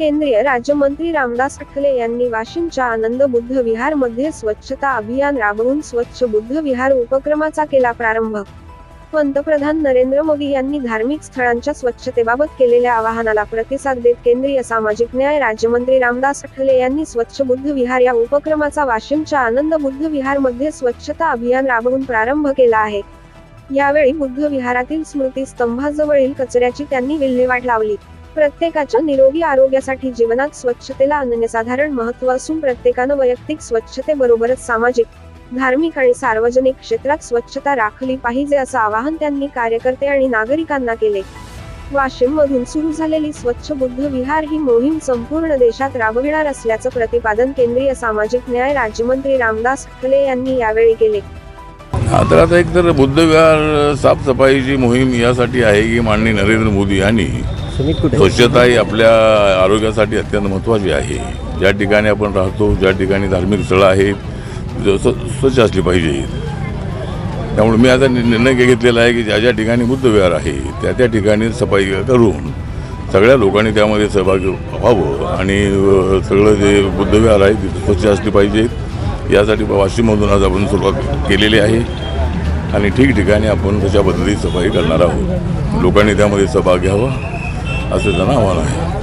केंद्रीय राज्यमंत्री रामदास आठवले यांनी वाशिमच्या आनंद बुद्ध विहार मध्ये स्वच्छता अभियान राबवून स्वच्छ बुद्ध विहार उपक्रमाचा केला प्रारंभ। पंतप्रधान नरेंद्र मोदी यांनी धार्मिक स्थळांच्या स्वच्छतेबाबत केलेल्या आवाहनाला प्रतिसाद देत केंद्रीय सामाजिक न्याय राज्यमंत्री रामदास आठवले यांनी स्वच्छ बुद्ध विहार या उपक्रमाचा वाशिमच्या आनंद बुद्ध विहार मध्ये स्वच्छता अभियान राबवून प्रारंभ केला आहे। यावेळी बुद्ध विहारातील स्मृती स्तंभाजवळील कचऱ्याची त्यांनी विल्हेवाट लावली। प्रत्येकाच्या निरोगी आरोग्यासाठी जीवनात स्वच्छतेला अनन्यसाधारण महत्त्व असून प्रत्येकानं वैयक्तिक स्वच्छतेबरोबरच सामाजिक, धार्मिक आणि सार्वजनिक क्षेत्रात स्वच्छता राखली पाहिजे असं आवाहन त्यांनी कार्यकर्ते आणि नागरिकांना केले। वाशिम मधून सुरू झालेली स्वच्छ बुद्ध विहार ही मोहीम संपूर्ण देशात राबविणार असल्याचं प्रतिपादन केंद्रीय सामाजिक न्याय राज्यमंत्री रामदास आठवले यांनी यावेळी केले। आता एक तर बुद्ध विहार साफसफाईची मोहीम यासाठी आहे की माननीय नरेंद्र मोदी यांनी स्वच्छता ही आपल्या आरोग्यासाठी अत्यंत महत्त्वाची आहे। ज्या ठिकाणी आपण राहतो, ज्या ठिकाणी धार्मिक स्थळं आहेत, स्वच्छ असली पाहिजे। त्यामुळे मी आता निर्णय घेतलेला आहे की ज्या ज्या ठिकाणी बुद्ध विहार आहे त्या ठिकाणी सफाई करून सगळ्या लोकांनी त्यामध्ये सहभागी व्हावं आणि सगळं जे बुद्ध विहार आहे तिथे स्वच्छ असली पाहिजे। यासाठी वाशिममधून आज आपण सुरुवात केलेली आहे आणि ठिकठिकाणी आपण तशा पद्धतीने सफाई करणार आहोत। लोकांनी त्यामध्ये सहभाग घ्यावा असं त्यांना आव्हान आहे।